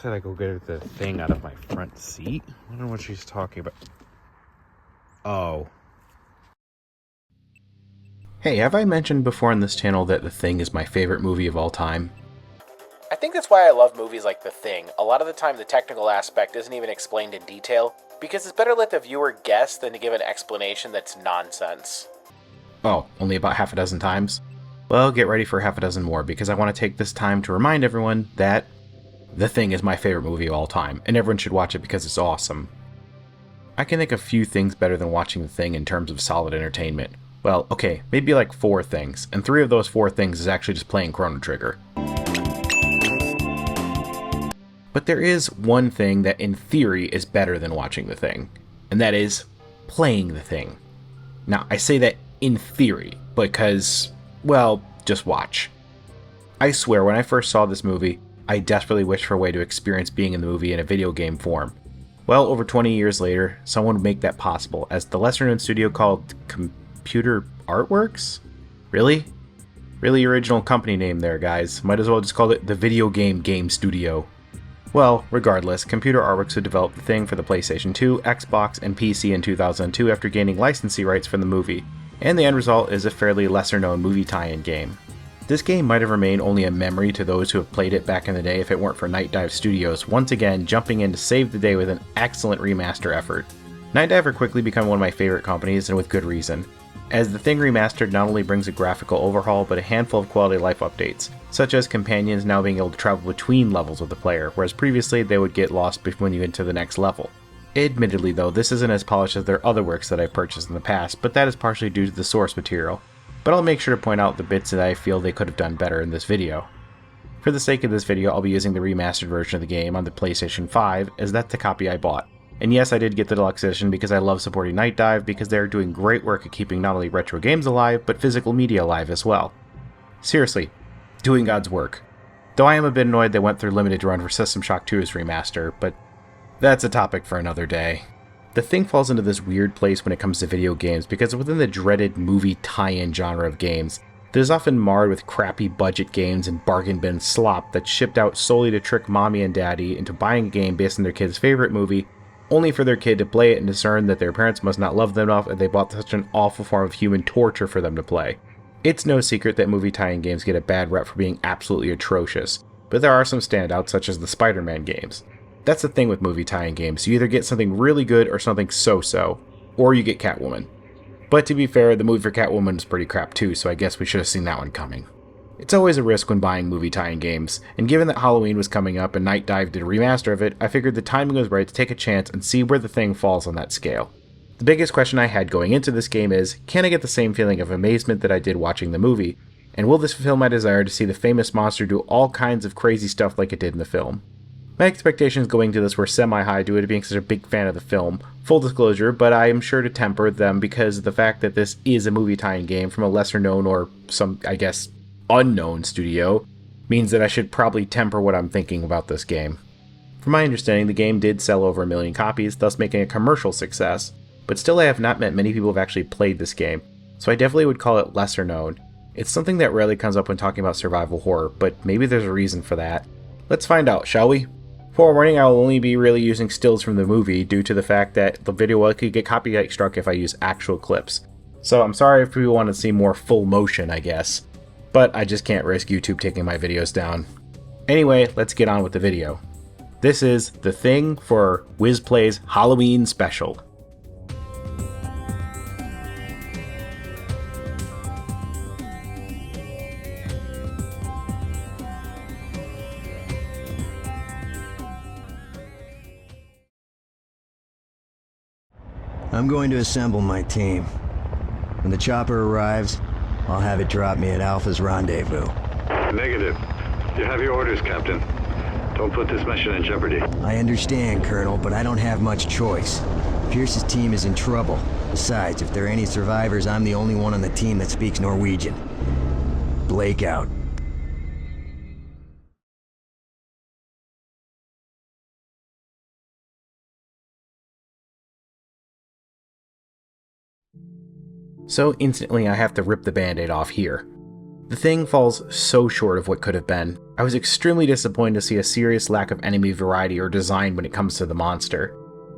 said I'd go get the thing out of my front seat. I wonder what she's talking about. Oh. Hey, have I mentioned before on this channel that The Thing is my favorite movie of all time? I think that's why I love movies like The Thing. A lot of the time the technical aspect isn't even explained in detail, because it's better let the viewer guess than to give an explanation that's nonsense. Oh, only about half a dozen times? Well, get ready for half a dozen more, because I want to take this time to remind everyone that The Thing is my favorite movie of all time, and everyone should watch it because it's awesome. I can think of few things better than watching The Thing in terms of solid entertainment. Well, okay, maybe like 4 things, and 3 of those 4 things is actually just playing Chrono Trigger. But there is one thing that in theory is better than watching The Thing, and that is playing The Thing. Now, I say that in theory, because, well, just watch. I swear, when I first saw this movie, I desperately wished for a way to experience being in the movie in a video game form. Well, over 20 years later, someone would make that possible, as the lesser-known studio called Computer Artworks? Really? Really original company name there, guys. Might as well just call it the Video Game Studio. Well, regardless, Computer Artworks would develop The Thing for the PlayStation 2, Xbox, and PC in 2002 after gaining licensing rights from the movie, and the end result is a fairly lesser-known movie tie-in game. This game might have remained only a memory to those who have played it back in the day if it weren't for Night Dive Studios once again jumping in to save the day with an excellent remaster effort. Night Dive are quickly become one of my favorite companies, and with good reason, as The Thing Remastered not only brings a graphical overhaul but a handful of quality of life updates, such as companions now being able to travel between levels with the player, whereas previously they would get lost when you get to the next level. Admittedly though, this isn't as polished as their other works that I've purchased in the past, but that is partially due to the source material. But I'll make sure to point out the bits that I feel they could have done better in this video. For the sake of this video, I'll be using the remastered version of the game on the PlayStation 5, as that's the copy I bought. And yes, I did get the deluxe edition because I love supporting Night Dive because they are doing great work at keeping not only retro games alive, but physical media alive as well. Seriously, doing God's work. Though I am a bit annoyed they went through limited run for System Shock 2's remaster, but that's a topic for another day. The Thing falls into this weird place when it comes to video games because within the dreaded movie tie-in genre of games, that is often marred with crappy budget games and bargain bin slop that's shipped out solely to trick mommy and daddy into buying a game based on their kid's favorite movie, only for their kid to play it and discern that their parents must not love them enough and they bought such an awful form of human torture for them to play. It's no secret that movie tie-in games get a bad rep for being absolutely atrocious, but there are some standouts such as the Spider-Man games. That's the thing with movie tie-in games, you either get something really good or something so-so, or you get Catwoman. But to be fair, the movie for Catwoman is pretty crap too, so I guess we should have seen that one coming. It's always a risk when buying movie tie-in games, and given that Halloween was coming up and Night Dive did a remaster of it, I figured the timing was right to take a chance and see where the Thing falls on that scale. The biggest question I had going into this game is, can I get the same feeling of amazement that I did watching the movie, and will this fulfill my desire to see the famous monster do all kinds of crazy stuff like it did in the film? My expectations going to this were semi-high due to being such a big fan of the film, full disclosure, but I am sure to temper them because of the fact that this is a movie tie-in game from a lesser known or some, I guess, unknown studio, means that I should probably temper what I'm thinking about this game. From my understanding, the game did sell over 1 million copies, thus making a commercial success, but still I have not met many people who have actually played this game, so I definitely would call it lesser known. It's something that rarely comes up when talking about survival horror, but maybe there's a reason for that. Let's find out, shall we? Forewarning, I will only be really using stills from the movie due to the fact that the video will likely get copyright struck if I use actual clips. So I'm sorry if people want to see more full motion, I guess. But I just can't risk YouTube taking my videos down. Anyway, let's get on with the video. This is The Thing for Wisplay's Halloween special. I'm going to assemble my team. When the chopper arrives, I'll have it drop me at Alpha's rendezvous. Negative. You have your orders, Captain. Don't put this mission in jeopardy. I understand, Colonel, but I don't have much choice. Pierce's team is in trouble. Besides, if there are any survivors, I'm the only one on the team that speaks Norwegian. Blake out. So instantly I have to rip the band-aid off here. The Thing falls so short of what could have been. I was extremely disappointed to see a serious lack of enemy variety or design when it comes to the monster.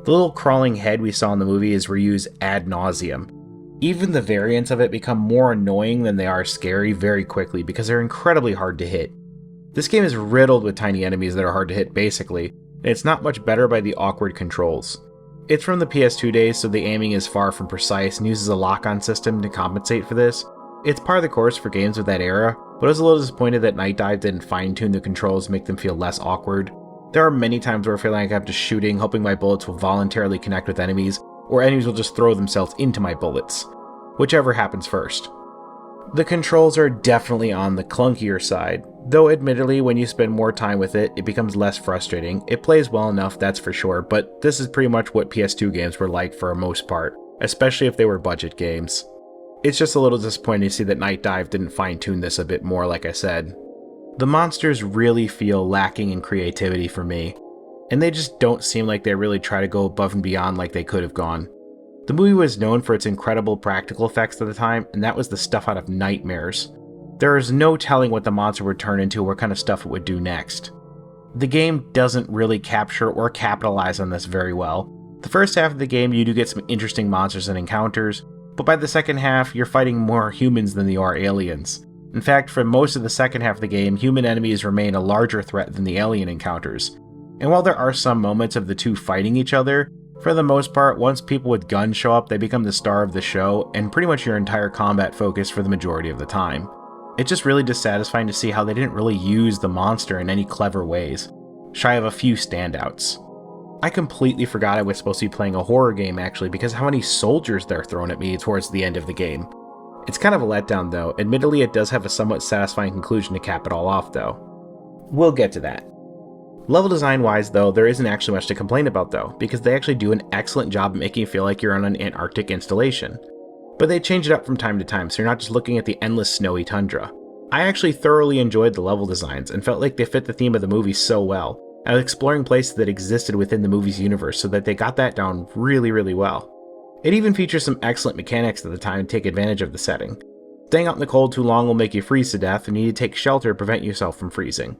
The little crawling head we saw in the movie is reused ad nauseum. Even the variants of it become more annoying than they are scary very quickly because they're incredibly hard to hit. This game is riddled with tiny enemies that are hard to hit basically, and it's not much better by the awkward controls. It's from the PS2 days, so the aiming is far from precise and uses a lock-on system to compensate for this. It's par the course for games of that era, but I was a little disappointed that Night Dive didn't fine-tune the controls to make them feel less awkward. There are many times where I feel like I'm just shooting, hoping my bullets will voluntarily connect with enemies, or enemies will just throw themselves into my bullets. Whichever happens first. The controls are definitely on the clunkier side, though admittedly when you spend more time with it, it becomes less frustrating. It plays well enough, that's for sure, but this is pretty much what PS2 games were like for the most part, especially if they were budget games. It's just a little disappointing to see that Night Dive didn't fine-tune this a bit more, like I said. The monsters really feel lacking in creativity for me, and they just don't seem like they really try to go above and beyond like they could have gone. The movie was known for its incredible practical effects at the time, and that was the stuff out of nightmares. There is no telling what the monster would turn into or what kind of stuff it would do next. The game doesn't really capture or capitalize on this very well. The first half of the game you do get some interesting monsters and encounters, but by the second half you're fighting more humans than you are aliens. In fact, for most of the second half of the game, human enemies remain a larger threat than the alien encounters. And while there are some moments of the two fighting each other, for the most part, once people with guns show up, they become the star of the show, and pretty much your entire combat focus for the majority of the time. It's just really dissatisfying to see how they didn't really use the monster in any clever ways, shy of a few standouts. I completely forgot I was supposed to be playing a horror game actually because of how many soldiers they're thrown at me towards the end of the game. It's kind of a letdown though. Admittedly, it does have a somewhat satisfying conclusion to cap it all off though. We'll get to that. Level design wise though, there isn't actually much to complain about though, because they actually do an excellent job of making you feel like you're on an Antarctic installation. But they change it up from time to time, so you're not just looking at the endless snowy tundra. I actually thoroughly enjoyed the level designs and felt like they fit the theme of the movie so well. I was exploring places that existed within the movie's universe so that they got that down really well. It even features some excellent mechanics at the time to take advantage of the setting. Staying out in the cold too long will make you freeze to death, and you need to take shelter to prevent yourself from freezing.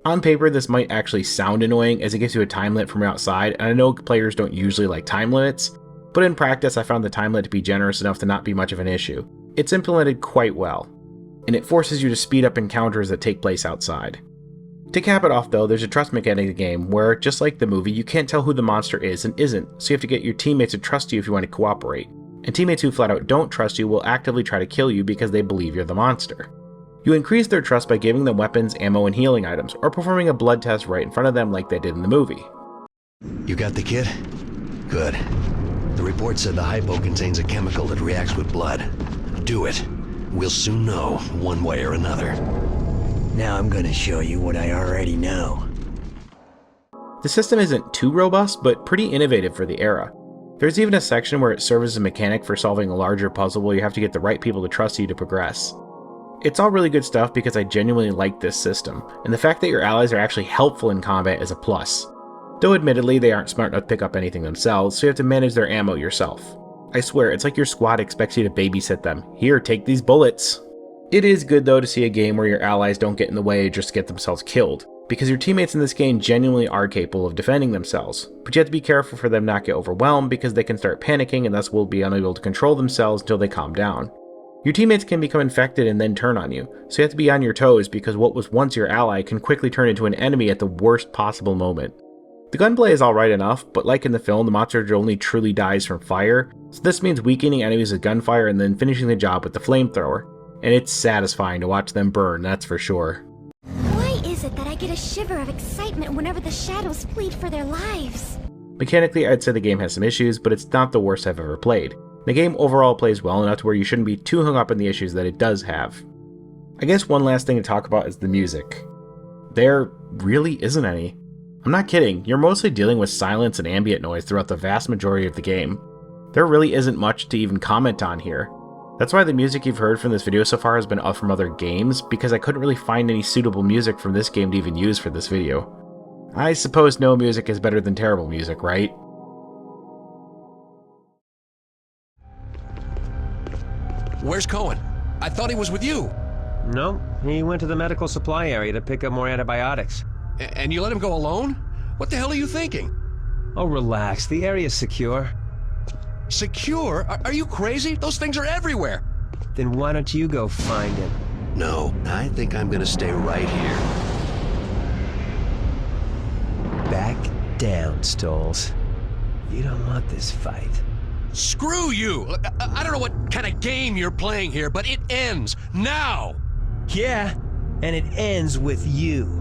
On paper, this might actually sound annoying as it gives you a time limit from outside, and I know players don't usually like time limits, but in practice I found the time limit to be generous enough to not be much of an issue. It's implemented quite well, and it forces you to speed up encounters that take place outside. To cap it off though, there's a trust mechanic in the game where, just like the movie, you can't tell who the monster is and isn't, so you have to get your teammates to trust you if you want to cooperate, and teammates who flat out don't trust you will actively try to kill you because they believe you're the monster. You increase their trust by giving them weapons, ammo, and healing items, or performing a blood test right in front of them like they did in the movie. You got the kit? Good. The report said the hypo contains a chemical that reacts with blood. Do it. We'll soon know, one way or another. Now I'm gonna show you what I already know. The system isn't too robust, but pretty innovative for the era. There's even a section where it serves as a mechanic for solving a larger puzzle where you have to get the right people to trust you to progress. It's all really good stuff because I genuinely like this system, and the fact that your allies are actually helpful in combat is a plus. Though admittedly they aren't smart enough to pick up anything themselves, so you have to manage their ammo yourself. I swear, it's like your squad expects you to babysit them. Here, take these bullets. It is good though to see a game where your allies don't get in the way just to get themselves killed, because your teammates in this game genuinely are capable of defending themselves, but you have to be careful for them not to get overwhelmed because they can start panicking and thus will be unable to control themselves until they calm down. Your teammates can become infected and then turn on you, so you have to be on your toes because what was once your ally can quickly turn into an enemy at the worst possible moment. The gunplay is alright enough, but like in the film, the monster only truly dies from fire, so this means weakening enemies with gunfire and then finishing the job with the flamethrower. And it's satisfying to watch them burn, that's for sure. Why is it that I get a shiver of excitement whenever the shadows plead for their lives? Mechanically, I'd say the game has some issues, but it's not the worst I've ever played. The game overall plays well enough to where you shouldn't be too hung up on the issues that it does have. I guess one last thing to talk about is the music. There really isn't any. I'm not kidding, you're mostly dealing with silence and ambient noise throughout the vast majority of the game. There really isn't much to even comment on here. That's why the music you've heard from this video so far has been up from other games, because I couldn't really find any suitable music from this game to even use for this video. I suppose no music is better than terrible music, right? Where's Cohen? I thought he was with you. No, he went to the medical supply area to pick up more antibiotics. And you let him go alone? What the hell are you thinking? Oh, relax. The area's secure. Secure? Are you crazy? Those things are everywhere. Then why don't you go find him? No, I think I'm gonna stay right here. Back down, Stoles. You don't want this fight. Screw you! I don't know what kind of game you're playing here, but it ends now! Yeah, and it ends with you.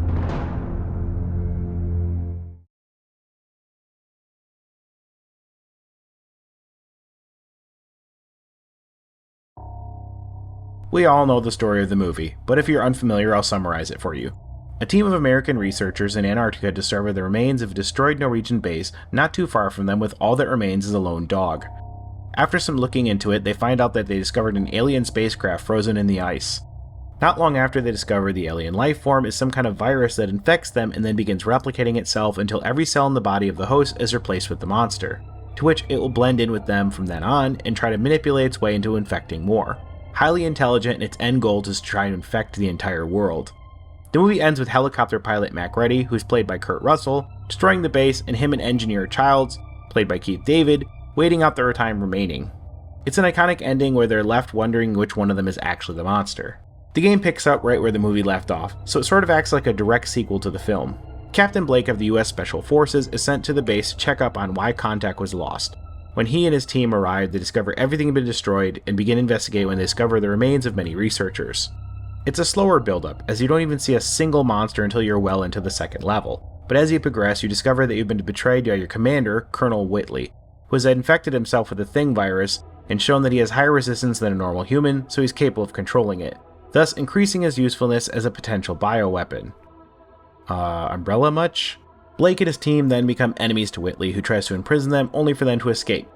We all know the story of the movie, but if you're unfamiliar, I'll summarize it for you. A team of American researchers in Antarctica discover the remains of a destroyed Norwegian base not too far from them, with all that remains is a lone dog. After some looking into it, they find out that they discovered an alien spacecraft frozen in the ice. Not long after they discover the alien life form is some kind of virus that infects them and then begins replicating itself until every cell in the body of the host is replaced with the monster, to which it will blend in with them from then on and try to manipulate its way into infecting more. Highly intelligent, and its end goal is to try and infect the entire world. The movie ends with helicopter pilot Mac Reddy, who's played by Kurt Russell, destroying the base, and him and engineer Childs, played by Keith David, waiting out their time remaining. It's an iconic ending where they're left wondering which one of them is actually the monster. The game picks up right where the movie left off, so it sort of acts like a direct sequel to the film. Captain Blake of the US Special Forces is sent to the base to check up on why contact was lost. When he and his team arrive, they discover everything had been destroyed and begin investigating when they discover the remains of many researchers. It's a slower build-up, as you don't even see a single monster until you're well into the second level, but as you progress, you discover that you've been betrayed by your commander, Colonel Whitley, who has infected himself with the Thing virus and shown that he has higher resistance than a normal human, so he's capable of controlling it, thus increasing his usefulness as a potential bioweapon. Umbrella much? Blake and his team then become enemies to Whitley, who tries to imprison them only for them to escape.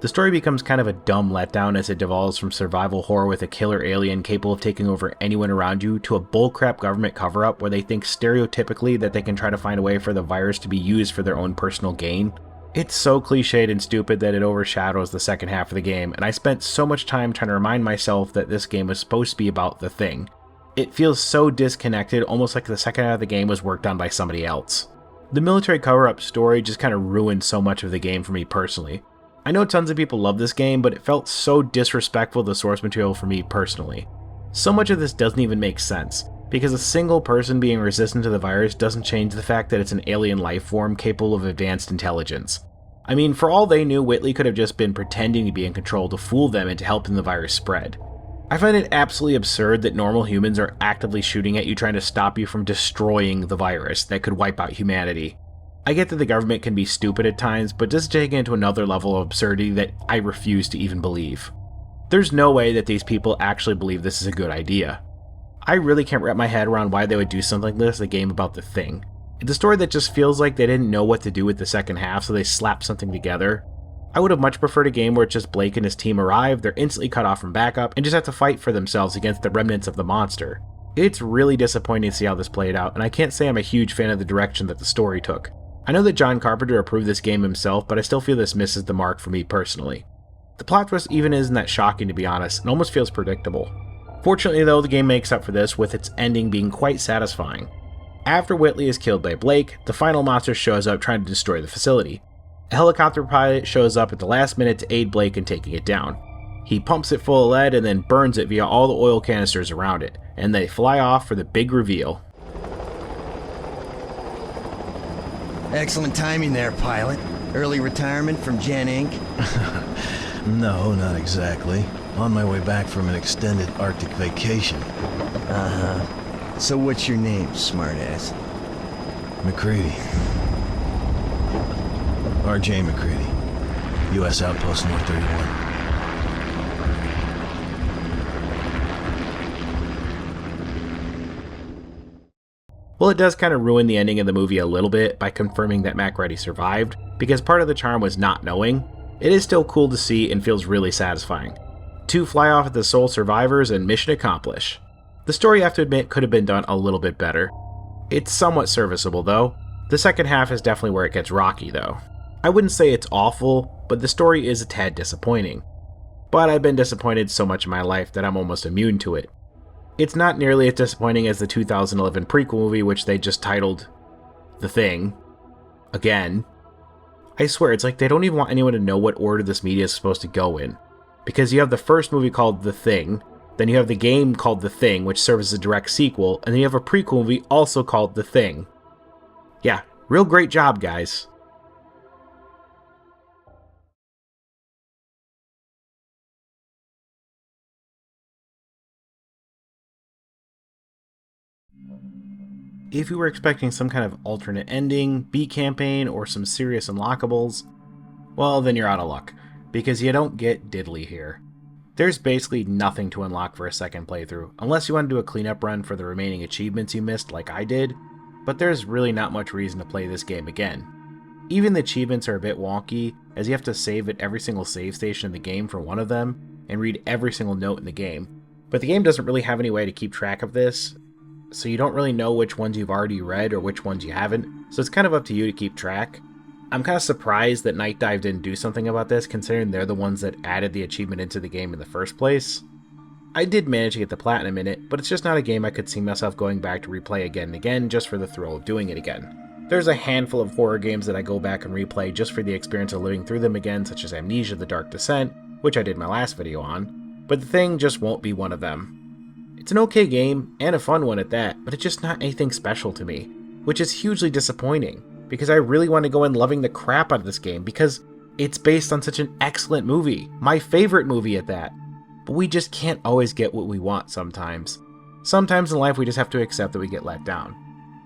The story becomes kind of a dumb letdown as it devolves from survival horror with a killer alien capable of taking over anyone around you to a bullcrap government cover-up where they think stereotypically that they can try to find a way for the virus to be used for their own personal gain. It's so cliched and stupid that it overshadows the second half of the game, and I spent so much time trying to remind myself that this game was supposed to be about the Thing. It feels so disconnected, almost like the second half of the game was worked on by somebody else. The military cover-up story just kind of ruined so much of the game for me personally. I know tons of people love this game, but it felt so disrespectful to the source material for me personally. So much of this doesn't even make sense, because a single person being resistant to the virus doesn't change the fact that it's an alien life form capable of advanced intelligence. I mean, for all they knew, Whitley could have just been pretending to be in control to fool them into helping the virus spread. I find it absolutely absurd that normal humans are actively shooting at you trying to stop you from destroying the virus that could wipe out humanity. I get that the government can be stupid at times, but this is taking it to another level of absurdity that I refuse to even believe. There's no way that these people actually believe this is a good idea. I really can't wrap my head around why they would do something like this, a game about the Thing. It's a story that just feels like they didn't know what to do with the second half, so they slapped something together. I would have much preferred a game where it's just Blake and his team arrive, they're instantly cut off from backup, and just have to fight for themselves against the remnants of the monster. It's really disappointing to see how this played out, and I can't say I'm a huge fan of the direction that the story took. I know that John Carpenter approved this game himself, but I still feel this misses the mark for me personally. The plot twist even isn't that shocking, to be honest, and almost feels predictable. Fortunately though, the game makes up for this, with its ending being quite satisfying. After Whitley is killed by Blake, the final monster shows up trying to destroy the facility. A helicopter pilot shows up at the last minute to aid Blake in taking it down. He pumps it full of lead and then burns it via all the oil canisters around it, and they fly off for the big reveal. Excellent timing there, pilot. Early retirement from Gen Inc. No, not exactly. On my way back from an extended Arctic vacation. Uh-huh. So what's your name, smartass? McCready. R.J. McCready. U.S. Outpost North 31. Well, it does kind of ruin the ending of the movie a little bit by confirming that Mac Reddy survived, because part of the charm was not knowing. It is still cool to see and feels really satisfying. 2 fly off as the sole survivors and mission accomplished. The story, I have to admit, could have been done a little bit better. It's somewhat serviceable though. The second half is definitely where it gets rocky though. I wouldn't say it's awful, but the story is a tad disappointing. But I've been disappointed so much in my life that I'm almost immune to it. It's not nearly as disappointing as the 2011 prequel movie, which they just titled The Thing. Again. I swear, it's like they don't even want anyone to know what order this media is supposed to go in. Because you have the first movie called The Thing, then you have the game called The Thing, which serves as a direct sequel, and then you have a prequel movie also called The Thing. Yeah, real great job, guys. If you were expecting some kind of alternate ending, beat campaign, or some serious unlockables, well, then you're out of luck, because you don't get diddly here. There's basically nothing to unlock for a second playthrough, unless you want to do a cleanup run for the remaining achievements you missed like I did, but there's really not much reason to play this game again. Even the achievements are a bit wonky, as you have to save at every single save station in the game for one of them, and read every single note in the game, but the game doesn't really have any way to keep track of this, so you don't really know which ones you've already read or which ones you haven't, so it's kind of up to you to keep track. I'm kind of surprised that Night Dive didn't do something about this, considering they're the ones that added the achievement into the game in the first place. I did manage to get the platinum in it, but it's just not a game I could see myself going back to replay again and again just for the thrill of doing it again. There's a handful of horror games that I go back and replay just for the experience of living through them again, such as Amnesia: The Dark Descent, which I did my last video on, but The Thing just won't be one of them. It's an okay game, and a fun one at that, but it's just not anything special to me, which is hugely disappointing, because I really want to go in loving the crap out of this game, because it's based on such an excellent movie, my favorite movie at that. But we just can't always get what we want sometimes. Sometimes in life we just have to accept that we get let down.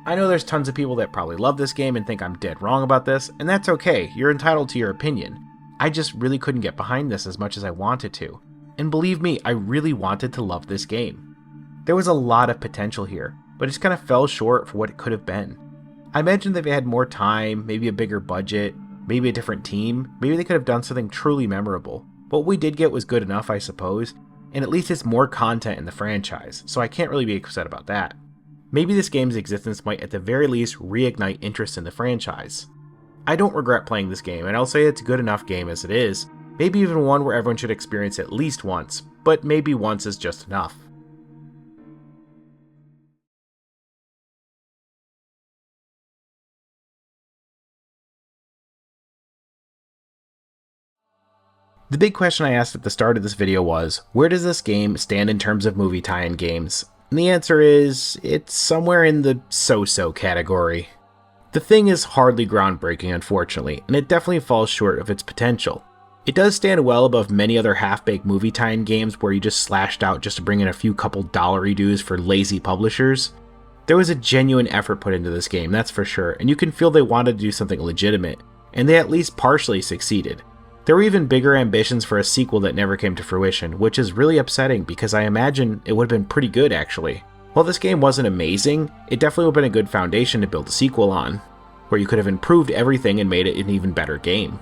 I know there's tons of people that probably love this game and think I'm dead wrong about this, and that's okay, you're entitled to your opinion. I just really couldn't get behind this as much as I wanted to. And believe me, I really wanted to love this game. There was a lot of potential here, but it just kind of fell short for what it could have been. I imagine that if they had more time, maybe a bigger budget, maybe a different team, maybe they could have done something truly memorable. What we did get was good enough, I suppose, and at least it's more content in the franchise, so I can't really be upset about that. Maybe this game's existence might at the very least reignite interest in the franchise. I don't regret playing this game, and I'll say it's a good enough game as it is, maybe even one where everyone should experience at least once, but maybe once is just enough. The big question I asked at the start of this video was, where does this game stand in terms of movie tie-in games? And the answer is, it's somewhere in the so-so category. The Thing is hardly groundbreaking, unfortunately, and it definitely falls short of its potential. It does stand well above many other half-baked movie tie-in games where you just slashed out just to bring in a few couple dollary dues for lazy publishers. There was a genuine effort put into this game, that's for sure, and you can feel they wanted to do something legitimate, and they at least partially succeeded. There were even bigger ambitions for a sequel that never came to fruition, which is really upsetting because I imagine it would have been pretty good actually. While this game wasn't amazing, it definitely would have been a good foundation to build a sequel on, where you could have improved everything and made it an even better game.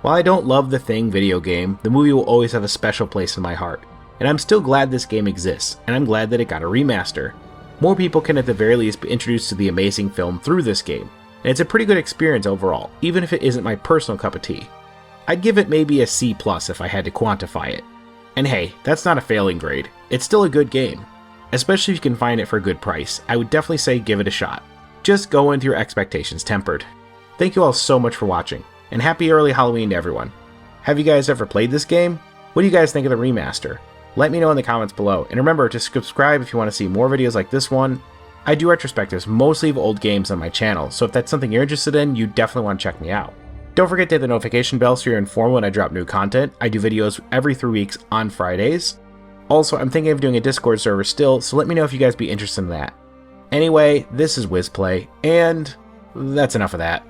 While I don't love the Thing video game, the movie will always have a special place in my heart, and I'm still glad this game exists, and I'm glad that it got a remaster. More people can at the very least be introduced to the amazing film through this game, and it's a pretty good experience overall, even if it isn't my personal cup of tea. I'd give it maybe a C+ if I had to quantify it. And hey, that's not a failing grade. It's still a good game. Especially if you can find it for a good price, I would definitely say give it a shot. Just go with your expectations tempered. Thank you all so much for watching, and happy early Halloween to everyone. Have you guys ever played this game? What do you guys think of the remaster? Let me know in the comments below, and remember to subscribe if you want to see more videos like this one. I do retrospectives mostly of old games on my channel, so if that's something you're interested in, you definitely want to check me out. Don't forget to hit the notification bell so you're informed when I drop new content. I do videos every 3 weeks on Fridays. Also, I'm thinking of doing a Discord server still, so let me know if you guys be interested in that. Anyway, this is Wisplay, and that's enough of that.